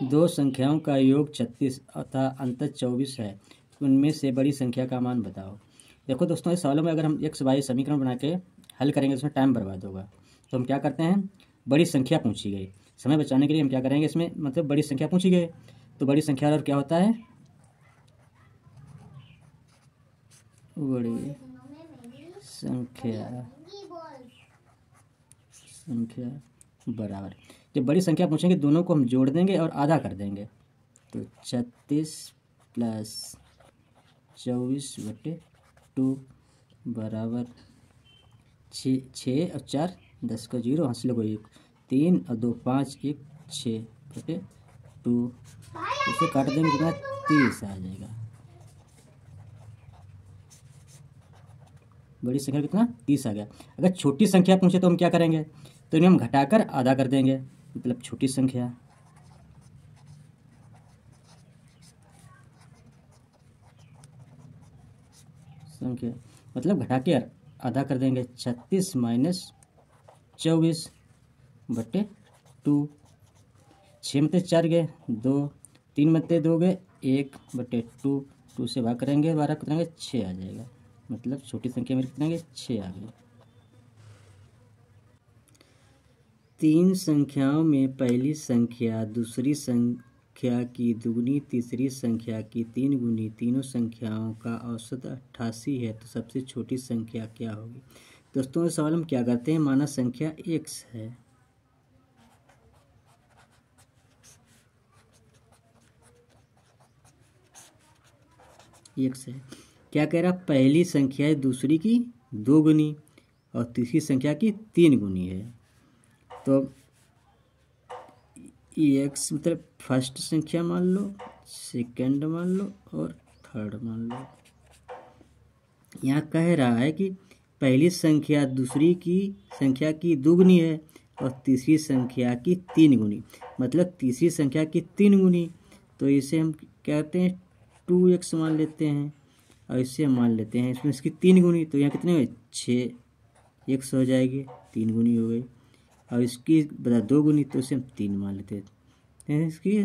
दो संख्याओं का योग 36 तथा अंतर 24 है, उनमें से बड़ी संख्या का मान बताओ। देखो दोस्तों, इस सवालों में अगर हम एक्स वाई समीकरण बना के हल करेंगे उसमें टाइम बर्बाद होगा, तो हम क्या करते हैं, बड़ी संख्या पूछी गई, समय बचाने के लिए हम क्या करेंगे, इसमें मतलब बड़ी संख्या पूछी गई तो बड़ी संख्या और क्या होता है, बड़ी संख्या बराबर, जब बड़ी संख्या पूछेंगे दोनों को हम जोड़ देंगे और आधा कर देंगे, तो 36 + 24/2 बराबर 6 और 4 10 का 0 हासिल को 1 3 और 2 5 1 6/2, इसे काट देंगे कितना 30 आ जाएगा। बड़ी संख्या कितना 30 आ गया। अगर छोटी संख्या पूछे तो हम क्या करेंगे, तो इन्हें हम घटाकर आधा कर देंगे, मतलब छोटी संख्या मतलब घटा के आधा कर देंगे, 36 - 24/2, 6 में 4 गए 2, 3 में 2 गए 1/2, 2 से भाग करेंगे 12 करेंगे 6 आ जाएगा, मतलब छोटी संख्या मेरी कितने 6 आ गई। तीन संख्याओं में पहली संख्या दूसरी संख्या की दुगुनी तीसरी संख्या की 3 गुनी, तीनों संख्याओं का औसत 88 है, तो सबसे छोटी संख्या क्या होगी। दोस्तों इस सवाल हम क्या करते हैं, माना संख्या x है, x है, क्या कह रहा, पहली संख्या है दूसरी की 2 गुनी और तीसरी संख्या की 3 गुनी है, तो x मतलब फर्स्ट संख्या मान लो, सेकंड मान लो और थर्ड मान लो। यहाँ कह रहा है कि पहली संख्या दूसरी की संख्या की 2 गुनी है और तीसरी संख्या की 3 गुनी, मतलब तीसरी संख्या की 3 गुनी, तो इसे हम कहते हैं 2x मान लेते हैं, और इसे हम मान लेते हैं इसमें इसकी 3 गुनी, तो यहाँ कितने हुए 6x हो जाएगी, 3 गुनी हो गई, और इसकी बता 2 गुनी, तो इसे हम 3 मान लेते हैं, इसकी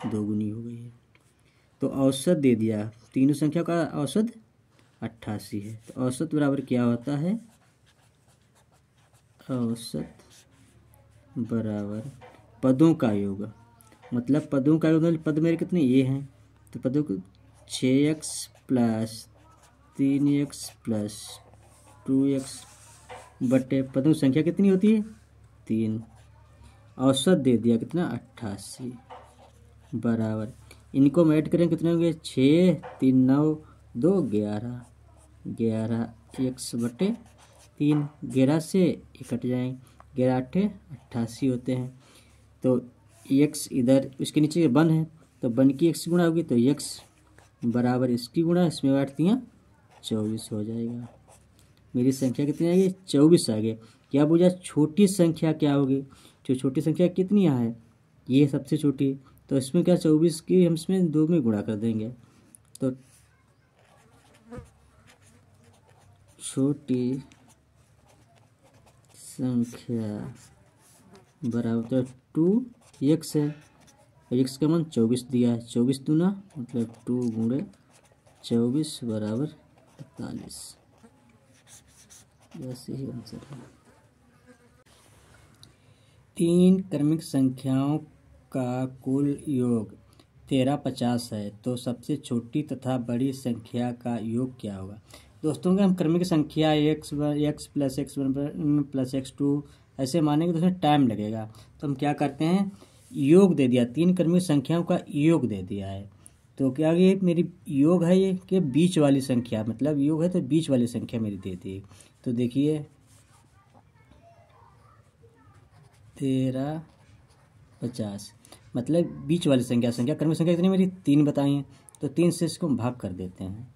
2 गुनी हो गई है। तो औसत दे दिया, तीनों संख्या का औसत 88 है, तो औसत बराबर क्या होता है, औसत बराबर पदों का योग, मतलब पदों का योग, पद मेरे कितने ये हैं, तो पदों को 6x + 3x + 2x बटे पदों संख्या कितनी होती है 3, औसत दे दिया कितना 88 बराबर, इनको हम ऐड करें कितने होंगे 6 3 9 2 11, 11x/3, 11 से 1 कट जाएंगे, 11 8 88 होते हैं, तो x इधर इसके नीचे 1 है, तो 1 की x गुणा होगी, तो x बराबर इसकी गुणा इसमें बांट दिया 24 हो जाएगा। मेरी संख्या कितनी आएगी 24 आ गई। क्या पूछा छोटी संख्या क्या होगी, जो छोटी संख्या कितनी यहाँ है, ये सबसे छोटी, तो इसमें क्या 24 की हम इसमें 2 में गुणा कर देंगे, तो छोटी संख्या बराबर 2x है, x का मान 24 दिया है, 24 दूना मतलब 2 गुणे 24 बराबर 45, ऐसे ही आंसर है। तीन क्रमिक संख्याओं का कुल योग 1350 है, तो सबसे छोटी तथा बड़ी संख्या का योग क्या होगा। दोस्तों अगर हम क्रमिक संख्या x + x1 + x2 ऐसे मानेंगे तो उसमें टाइम लगेगा, तो हम क्या करते हैं, योग दे दिया, तीन क्रमिक संख्याओं का योग दे दिया है, तो क्या ये मेरी योग है, ये कि बीच वाली संख्या, मतलब योग है तो बीच वाली संख्या मेरी दे दी, तो देखिए 1350 मतलब बीच वाली संख्या क्रमिक संख्या कितनी मेरी 3 बताई हैं, तो 3 से इसको हम भाग कर देते हैं,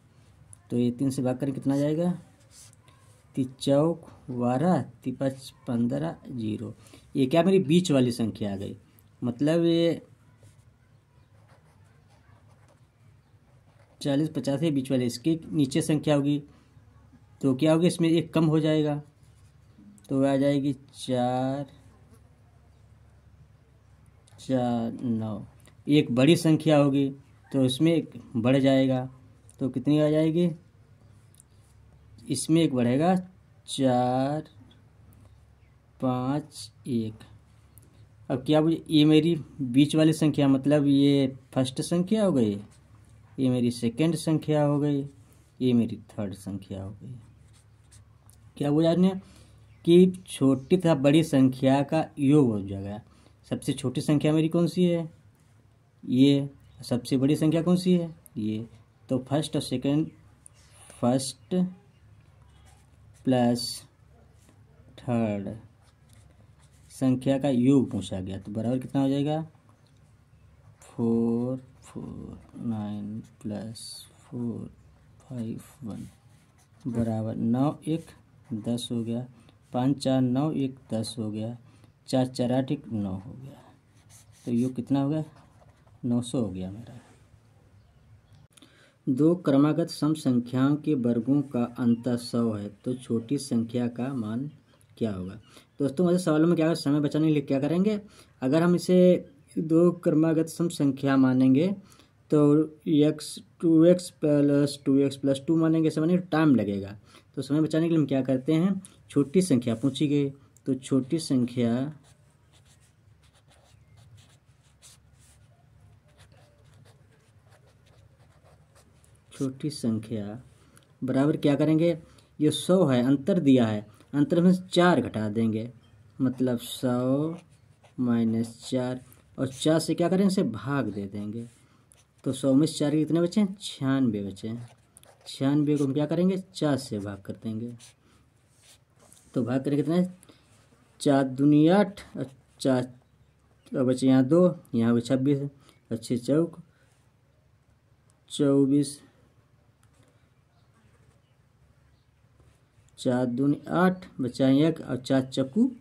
तो ये 3 से भाग करें कितना जाएगा 3 चौक 12 3 5 15 0, ये क्या मेरी बीच वाली संख्या आ गई, मतलब ये 40 50 है बीच वाले, इसके नीचे संख्या होगी तो क्या होगी, इसमें एक कम हो जाएगा, तो आ जाएगी 4 4 9, एक बड़ी संख्या होगी तो इसमें एक बढ़ जाएगा, तो कितनी आ जाएगी, इसमें एक बढ़ेगा 4 5 1। अब क्या मुझे, ये मेरी बीच वाली संख्या मतलब ये फर्स्ट संख्या हो गई, ये मेरी सेकंड संख्या हो गई, ये मेरी थर्ड संख्या हो गई। क्या बोला आपने कि छोटी तथा बड़ी संख्या का योग हो जाएगा। सबसे छोटी संख्या मेरी कौन सी है, ये। सबसे बड़ी संख्या कौन सी है, ये। तो फर्स्ट और सेकंड, फर्स्ट प्लस थर्ड संख्या का योग पूछा गया, तो बराबर कितना हो जाएगा, 4 4 9 प्लस 4 5 1 बराबर 9 1 10 हो गया, 5 4 9 1 10 हो गया, 4 4 8 1 9 हो गया। तो योग कितना हो गया, 900 हो गया मेरा। दो क्रमागत सम संख्याओं के वर्गों का अंतर 100 है, तो छोटी संख्या का मान क्या होगा। दोस्तों मुझे सवालों में क्या समय बचाने के लिए क्या करेंगे, अगर हम इसे दो क्रमागत सम संख्या मानेंगे तो x 2x plus 2x plus 2 मानेंगे, समझने टाइम लगेगा। तो समय बचाने के लिए हम क्या करते हैं, छोटी संख्या पूछी गई तो छोटी संख्या बराबर क्या करेंगे, ये 100 है, अंतर दिया है, अंतर में 4 घटा देंगे, मतलब 100 माइनस 4, और 4 से क्या करेंगे, इसे भाग दे देंगे। तो 100 में 4 के कितने बचे, 96 बचे। 96 को हम क्या करेंगे, 4 से भाग कर देंगे, तो भाग करेंगे कितना है, 4 दूनी 8 और 4 बचे यहाँ 2, यहाँ पे 26, अच्छे चौक 24, 4 दूनी 8 बचा 1 और 4 चक्कू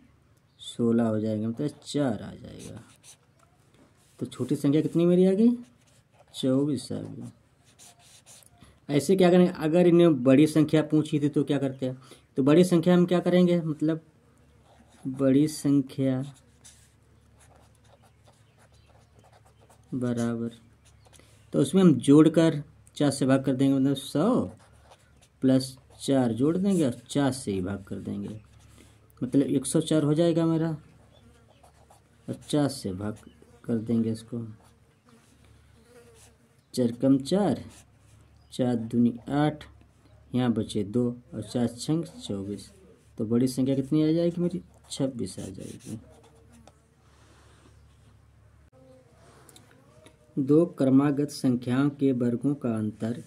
16 हो जाएगा, मतलब 4 आ जाएगा। तो छोटी संख्या कितनी मेरी आ गई, 24 आ गई। ऐसे क्या करेंगे, अगर इन्हें बड़ी संख्या पूछी थी तो क्या करते हैं, तो बड़ी संख्या हम क्या करेंगे, मतलब बड़ी संख्या बराबर, तो उसमें हम जोड़कर 4 से भाग कर देंगे, मतलब 100 प्लस 4 जोड़ देंगे और 4 से ही भाग कर देंगे, मतलब 104 हो जाएगा मेरा, और 4 से भाग कर देंगे इसको। 4 कम 4, 4 दूनी 8, यहाँ बचे 2 और 4 छंग 24, तो बड़ी संख्या कितनी आ जाएगी मेरी, 26 आ जाएगी। दो क्रमागत संख्याओं के वर्गों का अंतर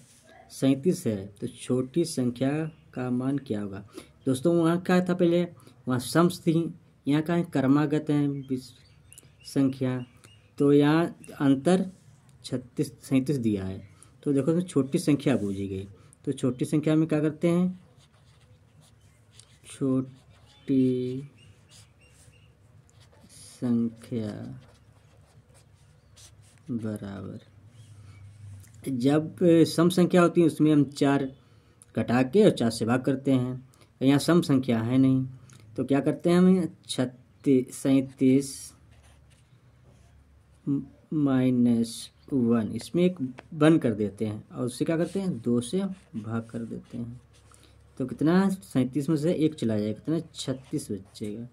37 है, तो छोटी संख्या का मान क्या होगा। दोस्तों वहाँ क्या था, पहले वहाँ सम्स थी, यहाँ का क्रमागत है संख्या, तो यहाँ अंतर 37 दिया है। तो देखो तो छोटी संख्या पूछी गई, तो छोटी संख्या में क्या करते हैं, छोटी संख्या बराबर, जब सम संख्या होती है उसमें हम 4 घटा के और 4 से भाग करते हैं, तो यहाँ सम संख्या है नहीं, तो क्या करते हैं हम 37 माइनस 1, इसमें एक 1 कर देते हैं और उससे क्या करते हैं, 2 से भाग कर देते हैं, तो कितना 37 में से 1 चला जाएगा, कितना 36 बचेगा,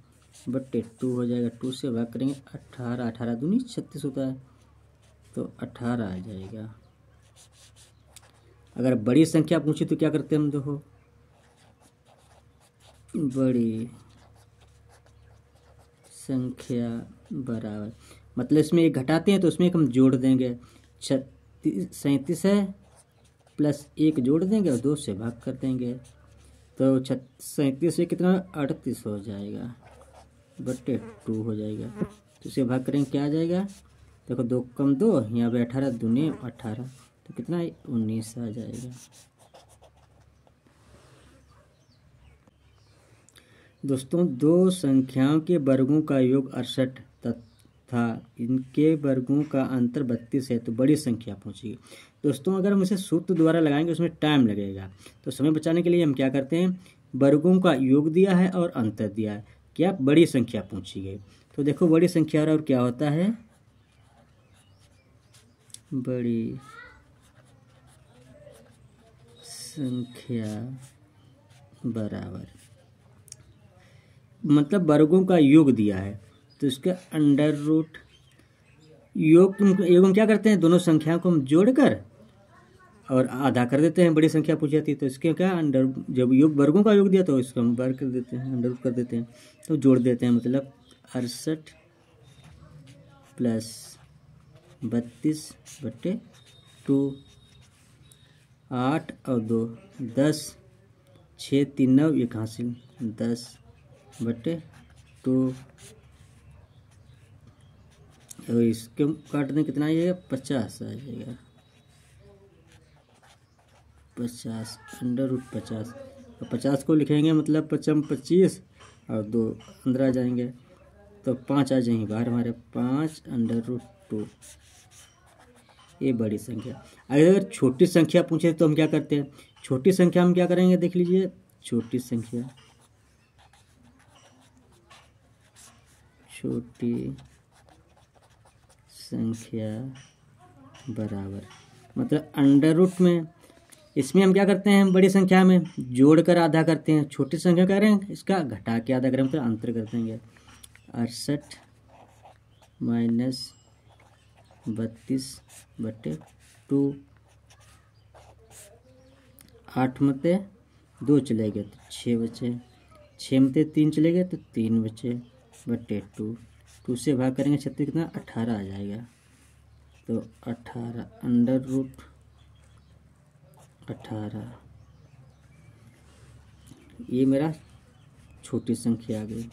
बटे 2 हो जाएगा, 2 से भाग करेंगे 18, 18 दूनी 36 होता है, तो 18 आ जाएगा। अगर बड़ी संख्या पूछी तो क्या करते हैं हम, देखो बड़ी संख्या बराबर, मतलब इसमें एक घटाते हैं तो उसमें एक हम जोड़ देंगे, 37 है प्लस 1 जोड़ देंगे और 2 से भाग कर देंगे, तो 37 से कितना 38 हो जाएगा, बटे 2 हो जाएगा, तो इसे भाग करेंगे क्या आ जाएगा, देखो 2 कम 2, यहाँ पे 18 दूनी 18, तो कितना 19 आ जाएगा। दोस्तों दो संख्याओं के वर्गों का योग 68 तथा इनके वर्गों का अंतर 32 है, तो बड़ी संख्या पूछी। दोस्तों अगर हम इसे सूत्र द्वारा लगाएंगे उसमें टाइम लगेगा, तो समय बचाने के लिए हम क्या करते हैं, वर्गों का योग दिया है और अंतर दिया है, क्या बड़ी संख्या पूछी गई, तो देखो बड़ी संख्या और क्या होता है, बड़ी संख्या बराबर, मतलब वर्गों का योग दिया है तो इसका अंडर रूट योग हम क्या करते हैं, दोनों संख्याओं को हम जोड़कर और आधा कर देते हैं, बड़ी संख्या पूछ जाती है तो इसके क्या अंडर, जब योग वर्गों का योग दिया तो इसको हम वर्ग कर देते हैं, अंडर रूट कर देते हैं, तो जोड़ देते हैं, मतलब 68 प्लस 32/2, 8 और 2 10, 6 3 9, ये कहाँ से 10/2, और इसके काट दें कितना आ जाएगा, 50 आ जाएगा, 50 अंडर रूट 50, तो 50 को लिखेंगे मतलब 5 25 और 2 अंदर आ जाएंगे तो 5 आ जाएंगे बाहर हमारे, 5 अंडर रूट 2, ये बड़ी संख्या। अगर छोटी संख्या पूछे तो हम क्या करते हैं, छोटी संख्या हम क्या करेंगे देख लीजिए, छोटी संख्या बराबर, मतलब अंडर रूट में इसमें हम क्या करते हैं, बड़ी संख्या में जोड़कर आधा करते हैं, छोटी संख्या कह रहे हैं इसका घटा के आधा करें मतलब अंतर कर देंगे, 68 माइनस 32/2, 8 में 2 चले गए तो 6 बचे, 6 में 3 चले गए तो 3 बचे/2, 2 से भाग करेंगे 36 कितना 18 आ जाएगा, तो 18 अंडर रूट 18, ये मेरा छोटी संख्या आ गई।